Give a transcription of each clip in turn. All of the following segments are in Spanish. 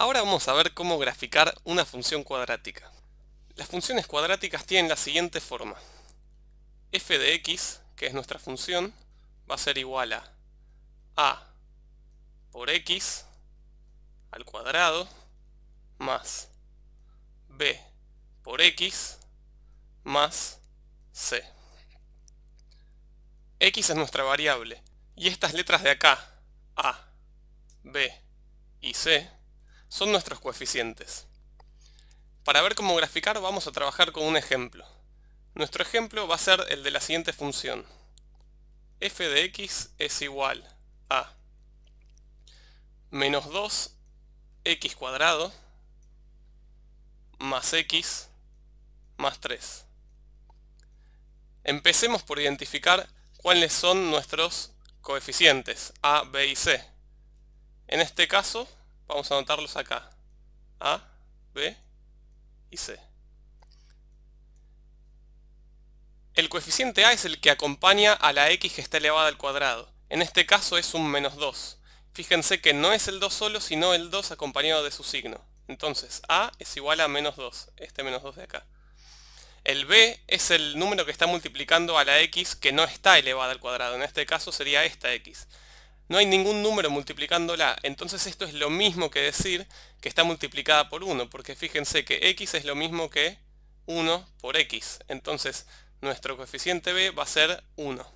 Ahora vamos a ver cómo graficar una función cuadrática. Las funciones cuadráticas tienen la siguiente forma. F de x, que es nuestra función, va a ser igual a por x al cuadrado más b por x más c. X es nuestra variable y estas letras de acá, a, b y c, son nuestros coeficientes. Para ver cómo graficar vamos a trabajar con un ejemplo. Nuestro ejemplo va a ser el de la siguiente función. F de x es igual a menos 2x cuadrado más x más 3. Empecemos por identificar cuáles son nuestros coeficientes a, b y c. En este caso vamos a anotarlos acá. A, b y c. El coeficiente a es el que acompaña a la x que está elevada al cuadrado. En este caso es un menos 2. Fíjense que no es el 2 solo, sino el 2 acompañado de su signo. Entonces a es igual a menos 2, este menos 2 de acá. El b es el número que está multiplicando a la x que no está elevada al cuadrado. En este caso sería esta x. No hay ningún número multiplicándola, entonces esto es lo mismo que decir que está multiplicada por 1, porque fíjense que x es lo mismo que 1 por x. Entonces nuestro coeficiente b va a ser 1.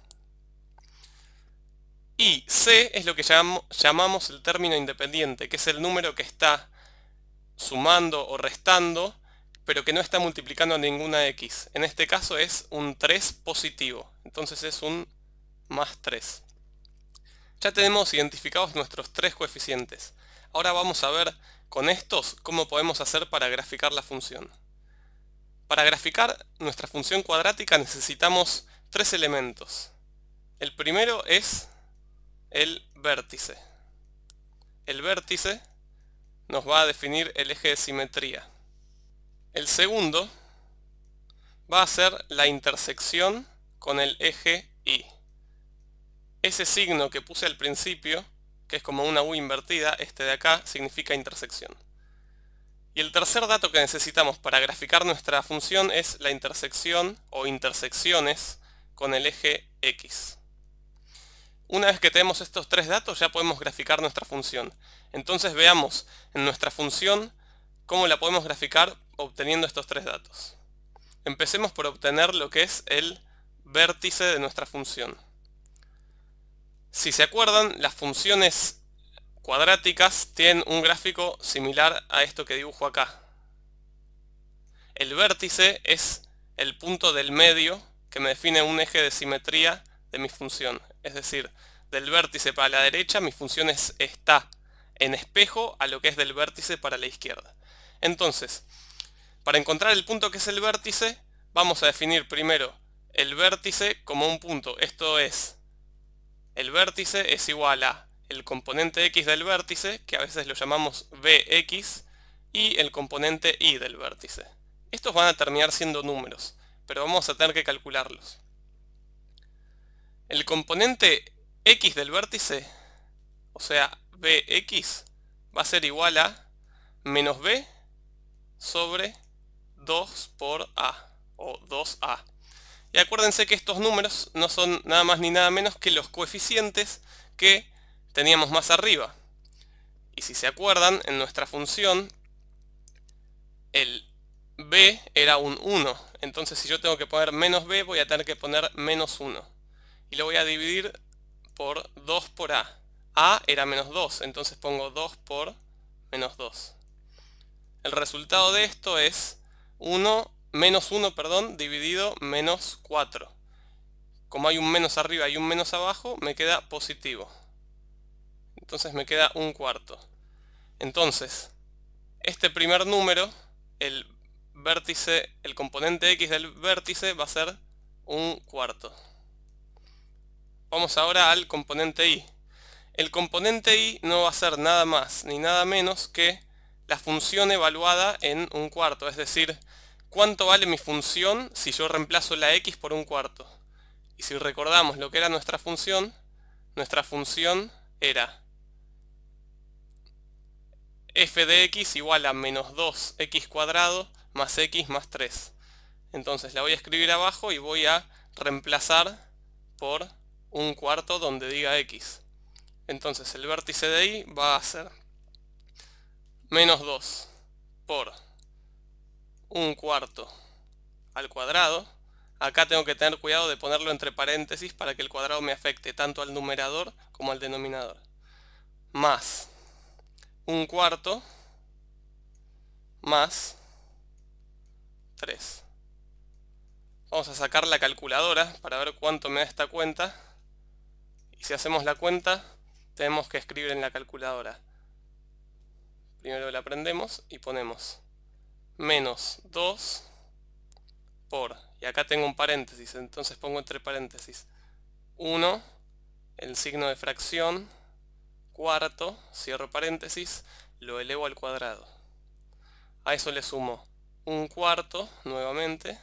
Y c es lo que llamamos el término independiente, que es el número que está sumando o restando, pero que no está multiplicando a ninguna x. En este caso es un 3 positivo, entonces es un más 3. Ya tenemos identificados nuestros tres coeficientes. Ahora vamos a ver con estos cómo podemos hacer para graficar la función. Para graficar nuestra función cuadrática necesitamos tres elementos. El primero es el vértice. El vértice nos va a definir el eje de simetría. El segundo va a ser la intersección con el eje Y. Ese signo que puse al principio, que es como una U invertida, este de acá, significa intersección. Y el tercer dato que necesitamos para graficar nuestra función es la intersección o intersecciones con el eje X. Una vez que tenemos estos tres datos ya podemos graficar nuestra función. Entonces veamos en nuestra función cómo la podemos graficar obteniendo estos tres datos. Empecemos por obtener lo que es el vértice de nuestra función. Si se acuerdan, las funciones cuadráticas tienen un gráfico similar a esto que dibujo acá. El vértice es el punto del medio que me define un eje de simetría de mi función. Es decir, del vértice para la derecha mi función está en espejo a lo que es del vértice para la izquierda. Entonces, para encontrar el punto que es el vértice, vamos a definir primero el vértice como un punto. Esto es, el vértice es igual a el componente x del vértice, que a veces lo llamamos bx, y el componente y del vértice. Estos van a terminar siendo números, pero vamos a tener que calcularlos. El componente x del vértice, o sea bx, va a ser igual a menos b sobre 2 por a, o 2a. Y acuérdense que estos números no son nada más ni nada menos que los coeficientes que teníamos más arriba. Y si se acuerdan, en nuestra función el b era un 1. Entonces si yo tengo que poner menos b, voy a tener que poner menos 1. Y lo voy a dividir por 2 por a. A era menos 2, entonces pongo 2 por menos 2. El resultado de esto es menos 1, dividido menos 4. Como hay un menos arriba y un menos abajo, me queda positivo. Entonces me queda un cuarto. Entonces, este primer número, el vértice, el componente x del vértice va a ser un cuarto. Vamos ahora al componente y. El componente y no va a ser nada más ni nada menos que la función evaluada en un cuarto, es decir, ¿cuánto vale mi función si yo reemplazo la x por un cuarto? Y si recordamos lo que era nuestra función era f de x igual a menos 2x cuadrado más x más 3. Entonces la voy a escribir abajo y voy a reemplazar por un cuarto donde diga x. Entonces el vértice de y va a ser menos 2 por un cuarto al cuadrado. Acá tengo que tener cuidado de ponerlo entre paréntesis para que el cuadrado me afecte tanto al numerador como al denominador. Más un cuarto más 3. Vamos a sacar la calculadora para ver cuánto me da esta cuenta. Y si hacemos la cuenta, tenemos que escribir en la calculadora. Primero la prendemos y ponemos menos 2 por, y acá tengo un paréntesis, entonces pongo entre paréntesis 1, el signo de fracción, cuarto, cierro paréntesis, lo elevo al cuadrado. A eso le sumo un cuarto nuevamente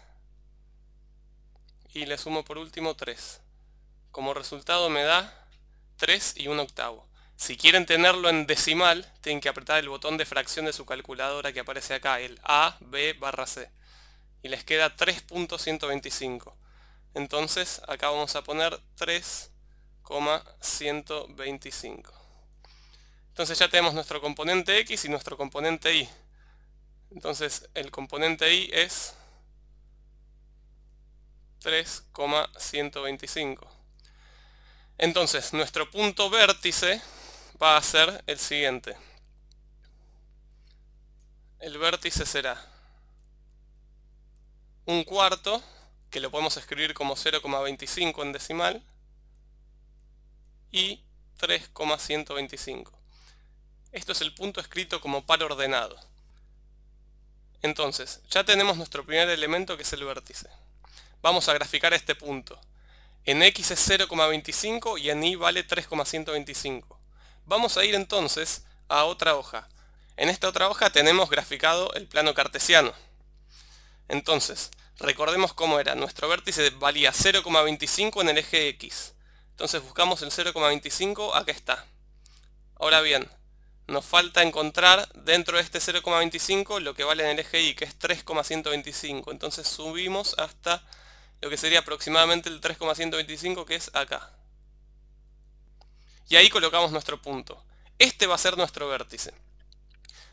y le sumo por último 3. Como resultado me da 3 y 1 octavo. Si quieren tenerlo en decimal, tienen que apretar el botón de fracción de su calculadora que aparece acá, el A, B barra C. Y les queda 3.125. Entonces acá vamos a poner 3,125. Entonces ya tenemos nuestro componente x y nuestro componente y. Entonces el componente y es 3,125. Entonces nuestro punto vértice va a ser el siguiente. El vértice será un cuarto, que lo podemos escribir como 0,25 en decimal, y 3,125. Esto es el punto escrito como par ordenado. Entonces, ya tenemos nuestro primer elemento que es el vértice. Vamos a graficar este punto. En x es 0,25 y en y vale 3,125. Vamos a ir entonces a otra hoja. En esta otra hoja tenemos graficado el plano cartesiano. Entonces, recordemos cómo era. Nuestro vértice valía 0,25 en el eje x. Entonces buscamos el 0,25, acá está. Ahora bien, nos falta encontrar dentro de este 0,25 lo que vale en el eje y, que es 3,125. Entonces subimos hasta lo que sería aproximadamente el 3,125, que es acá. Y ahí colocamos nuestro punto. Este va a ser nuestro vértice.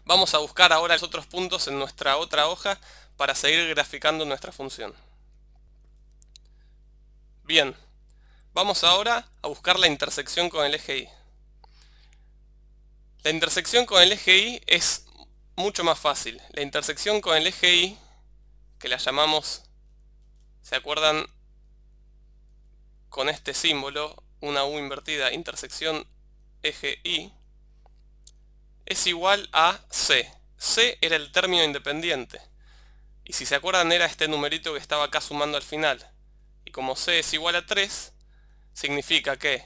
Vamos a buscar ahora los otros puntos en nuestra otra hoja para seguir graficando nuestra función. Bien, vamos ahora a buscar la intersección con el eje y. La intersección con el eje y es mucho más fácil. La intersección con el eje y, que la llamamos, ¿se acuerdan? Con este símbolo, una U invertida, intersección eje y, es igual a C. C era el término independiente. Y si se acuerdan, era este numerito que estaba acá sumando al final. Y como C es igual a 3, significa que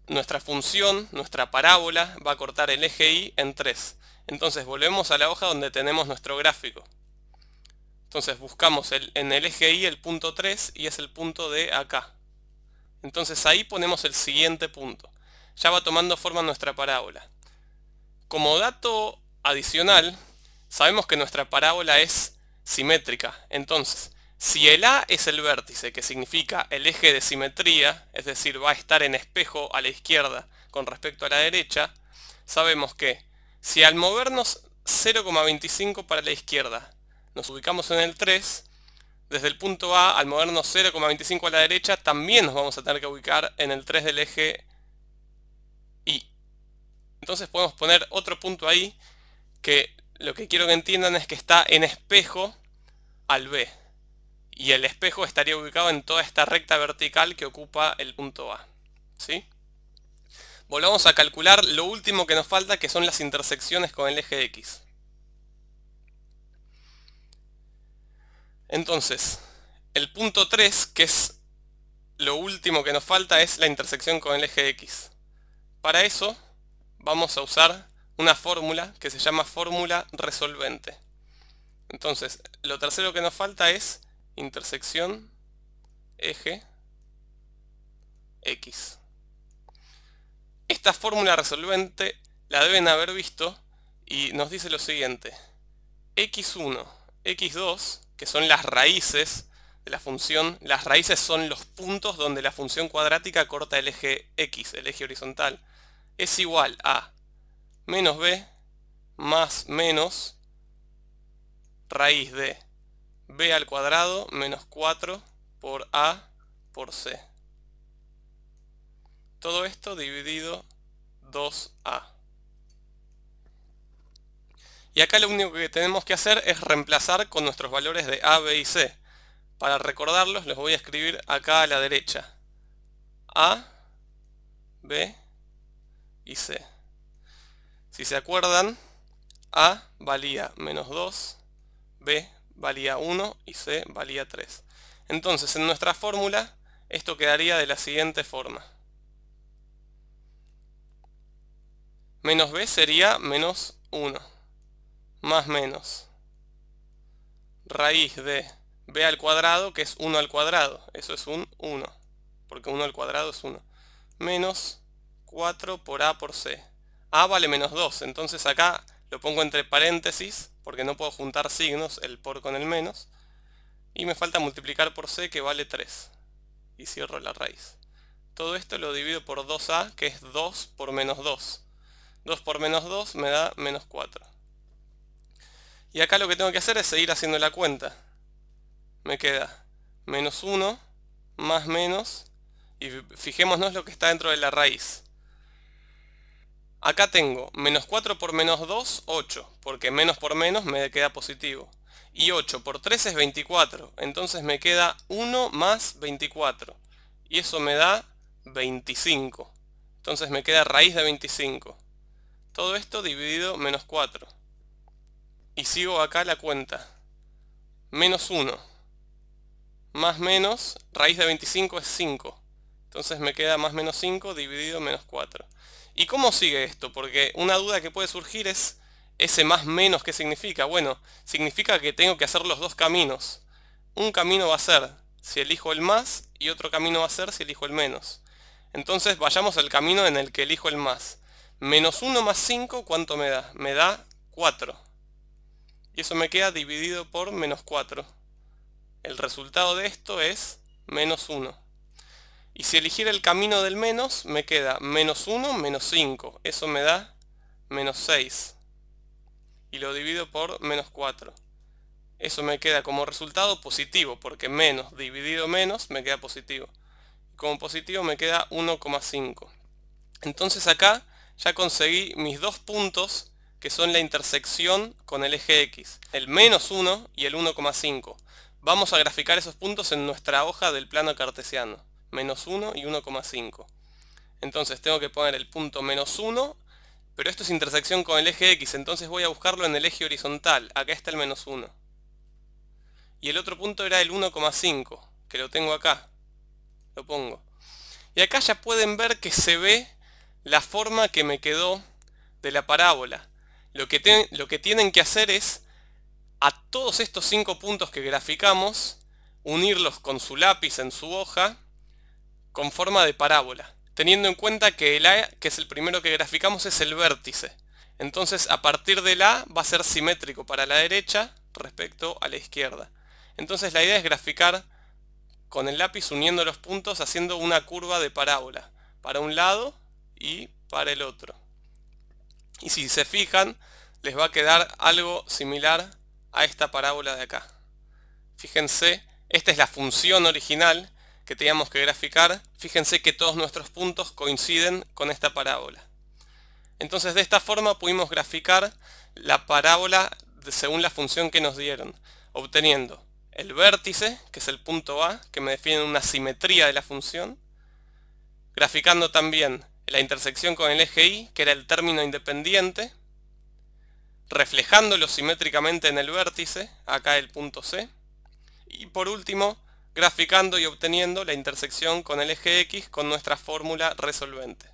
nuestra función, nuestra parábola, va a cortar el eje y en 3. Entonces volvemos a la hoja donde tenemos nuestro gráfico. Entonces buscamos en el eje y el punto 3 y es el punto de acá. Entonces ahí ponemos el siguiente punto. Ya va tomando forma nuestra parábola. Como dato adicional, sabemos que nuestra parábola es simétrica. Entonces, si el A es el vértice, que significa el eje de simetría, es decir, va a estar en espejo a la izquierda con respecto a la derecha, sabemos que si al movernos 0,25 para la izquierda nos ubicamos en el 3, desde el punto A al movernos 0,25 a la derecha también nos vamos a tener que ubicar en el 3 del eje Y. Entonces podemos poner otro punto ahí que lo que quiero que entiendan es que está en espejo al B. Y el espejo estaría ubicado en toda esta recta vertical que ocupa el punto A. ¿Sí? Volvamos a calcular lo último que nos falta, que son las intersecciones con el eje X. Entonces, el punto 3, que es lo último que nos falta, es la intersección con el eje X. Para eso vamos a usar una fórmula que se llama fórmula resolvente. Entonces, lo tercero que nos falta es intersección eje X. Esta fórmula resolvente la deben haber visto y nos dice lo siguiente: x1, x2, que son las raíces de la función. Las raíces son los puntos donde la función cuadrática corta el eje x, el eje horizontal. Es igual a menos b más menos raíz de b al cuadrado menos 4 por a por c. Todo esto dividido 2a. Y acá lo único que tenemos que hacer es reemplazar con nuestros valores de a, b y c. Para recordarlos los voy a escribir acá a la derecha. A, b y c. Si se acuerdan, a valía menos 2, b valía 1 y c valía 3. Entonces en nuestra fórmula esto quedaría de la siguiente forma. Menos b sería menos 1, más menos raíz de b al cuadrado, que es 1 al cuadrado, eso es un 1, porque 1 al cuadrado es 1, menos 4 por a por c. A vale menos 2, entonces acá lo pongo entre paréntesis, porque no puedo juntar signos, el por con el menos, y me falta multiplicar por c, que vale 3, y cierro la raíz. Todo esto lo divido por 2a, que es 2 por menos 2. 2 por menos 2 me da menos 4. Y acá lo que tengo que hacer es seguir haciendo la cuenta. Me queda menos 1 más menos, y fijémonos lo que está dentro de la raíz. Acá tengo menos 4 por menos 2, 8, porque menos por menos me queda positivo. Y 8 por 3 es 24, entonces me queda 1 más 24. Y eso me da 25. Entonces me queda raíz de 25. Todo esto dividido menos 4. Y sigo acá la cuenta. Menos 1 más menos, raíz de 25 es 5. Entonces me queda más menos 5 dividido menos 4. ¿Y cómo sigue esto? Porque una duda que puede surgir es, ¿ese más menos qué significa? Bueno, significa que tengo que hacer los dos caminos. Un camino va a ser si elijo el más y otro camino va a ser si elijo el menos. Entonces vayamos al camino en el que elijo el más. Menos 1 más 5, ¿cuánto me da? Me da 4. Y eso me queda dividido por menos 4. El resultado de esto es menos 1. Y si eligiera el camino del menos, me queda menos 1 menos 5. Eso me da menos 6. Y lo divido por menos 4. Eso me queda como resultado positivo, porque menos dividido menos me queda positivo. Como positivo me queda 1,5. Entonces acá ya conseguí mis dos puntos, que son la intersección con el eje X. El menos 1 y el 1,5. Vamos a graficar esos puntos en nuestra hoja del plano cartesiano. Menos 1 y 1,5. Entonces tengo que poner el punto menos 1, pero esto es intersección con el eje X, entonces voy a buscarlo en el eje horizontal. Acá está el menos 1. Y el otro punto era el 1,5, que lo tengo acá. Lo pongo. Y acá ya pueden ver que se ve la forma que me quedó de la parábola. Lo que tienen que hacer es, a todos estos 5 puntos que graficamos, unirlos con su lápiz en su hoja, con forma de parábola, teniendo en cuenta que el A, que es el primero que graficamos, es el vértice. Entonces a partir del A va a ser simétrico para la derecha respecto a la izquierda. Entonces la idea es graficar con el lápiz uniendo los puntos, haciendo una curva de parábola para un lado y para el otro. Y si se fijan, les va a quedar algo similar a esta parábola de acá. Fíjense, esta es la función original que teníamos que graficar. Fíjense que todos nuestros puntos coinciden con esta parábola. Entonces de esta forma pudimos graficar la parábola según la función que nos dieron, obteniendo el vértice, que es el punto A, que me define una simetría de la función, graficando también la intersección con el eje Y, que era el término independiente, reflejándolo simétricamente en el vértice, acá el punto C, y por último graficando y obteniendo la intersección con el eje X con nuestra fórmula resolvente.